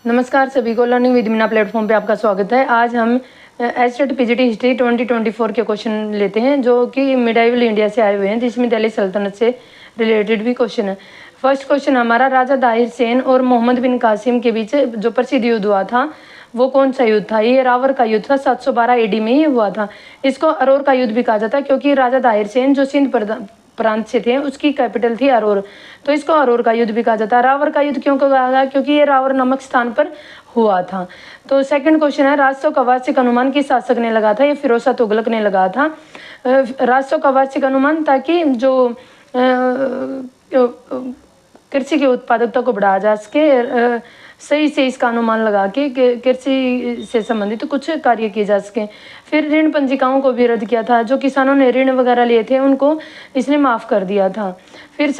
नमस्कार सभी को, लर्निंग विद मीना प्लेटफॉर्म पे आपका स्वागत है। आज हम एस्टेट पीजीटी हिस्ट्री 2024 के क्वेश्चन लेते हैं जो कि मिडाइवल इंडिया से आए हुए हैं, जिसमें दिल्ली सल्तनत से रिलेटेड भी क्वेश्चन है। फर्स्ट क्वेश्चन हमारा, राजा दाहिर सेन और मोहम्मद बिन कासिम के बीच जो प्रसिद्ध युद्ध हुआ था वो कौन सा युद्ध था? ये रावर का युद्ध था, 712 AD में ही हुआ था। इसको अरोर का युद्ध भी कहा जाता है क्योंकि राजा दाहिर सेन जो सिंध प्रांत से थे उसकी कैपिटल थी अरोर, तो इसको अरोर का युद्ध भी कहा जाता है। रावर का युद्ध क्यों कहा गया? क्योंकि ये रावर नामक स्थान पर हुआ था। तो सेकंड क्वेश्चन है, राजस्व का वार्षिक अनुमान किस शासक ने लगा था? ये फिरोज शाह तुगलक ने लगा था राजस्व का वार्षिक अनुमान, ताकि जो कृषि की उत्पादकता को बढ़ाया जा सके, सही से इसका अनुमान लगा के कृषि से संबंधित कुछ कार्य किए जा सके। फिर ऋण पंजिकाओं को भी रद्द किया था, जो किसानों ने ऋण वगैरह लिए थे उनको इसने माफ़ कर दिया था। फिर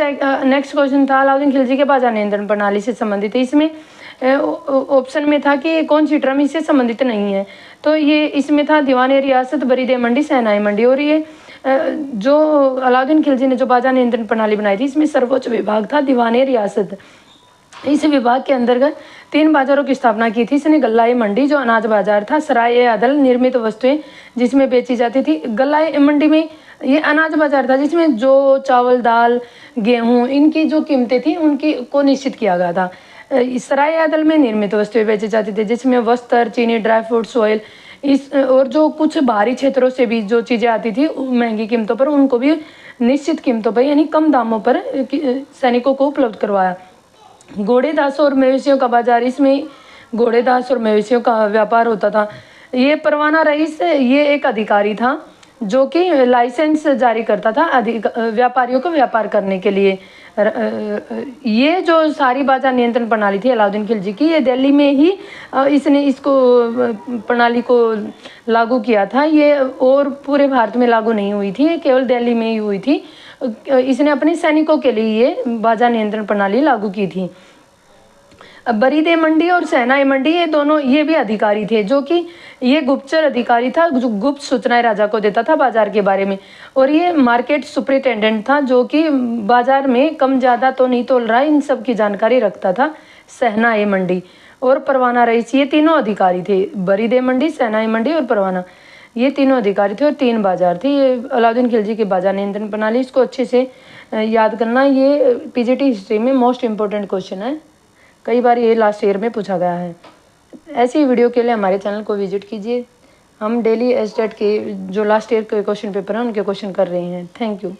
नेक्स्ट क्वेश्चन था, अलाउद्दीन खिलजी के बाजार नियंत्रण प्रणाली से संबंधित है। इसमें ऑप्शन में था कि कौन सी टर्म इससे संबंधित नहीं है, तो ये इसमें था दीवान रियासत, बरीदे मंडी, सहनाई मंडी। और ये जो अलाउद्दीन खिलजी ने जो बाजार नियंत्रण प्रणाली बनाई थी, इसमें सर्वोच्च विभाग था दीवान रियासत। इस विभाग के अंतर्गत 3 बाजारों की स्थापना की थी इसने। गल्लाई मंडी जो अनाज बाजार था, सराय अदल निर्मित वस्तुएं जिसमें बेची जाती थी। गल्लाई मंडी में ये अनाज बाजार था जिसमें जो चावल, दाल, गेहूं इनकी जो कीमतें थी उनकी को निश्चित किया गया था। सराय अदल में निर्मित वस्तुएं बेची जाती थी जिसमें वस्त्र, चीनी, ड्राई फ्रूट्स, ऑयल, इस और जो कुछ बाहरी क्षेत्रों से भी जो चीज़ें आती थी महंगी कीमतों पर, उनको भी निश्चित कीमतों पर यानी कम दामों पर सैनिकों को उपलब्ध करवाया। घोड़ेदास और मवेशियों का बाजार, इसमें घोड़ेदास और मवेशियों का व्यापार होता था। ये परवाना रईस ये एक अधिकारी था जो कि लाइसेंस जारी करता था व्यापारियों को व्यापार करने के लिए। ये जो सारी बाजार नियंत्रण प्रणाली थी अलाउद्दीन खिलजी की, ये दिल्ली में ही इसने इसको प्रणाली को लागू किया था। ये और पूरे भारत में लागू नहीं हुई थी, केवल दिल्ली में ही हुई थी। इसने अपने सैनिकों के लिए ये बाजार नियंत्रण प्रणाली लागू की थी। बरीदे मंडी और सहनाई मंडी ये दोनों ये भी अधिकारी थे, जो कि ये गुप्तचर अधिकारी था जो गुप्त सूचनाएं राजा को देता था बाजार के बारे में। और ये मार्केट सुपरिटेंडेंट था जो कि बाजार में कम ज़्यादा तो नहीं तोल रहा, इन सब की जानकारी रखता था। सहनाई मंडी और परवाना रईस ये तीनों अधिकारी थे। बरीदे मंडी, सहनाई मंडी और परवाना ये तीनों अधिकारी थे और 3 बाजार थे। ये अलाउद्दीन खिलजी की बाजार नियंत्रण प्रणाली, इसको अच्छे से याद करना। ये पीजीटी हिस्ट्री में मोस्ट इम्पोर्टेंट क्वेश्चन है, कई बार ये लास्ट ईयर में पूछा गया है। ऐसी वीडियो के लिए हमारे चैनल को विजिट कीजिए। हम डेली एस्टेट के जो लास्ट ईयर के क्वेश्चन पेपर हैं उनके क्वेश्चन कर रहे हैं। Thank you.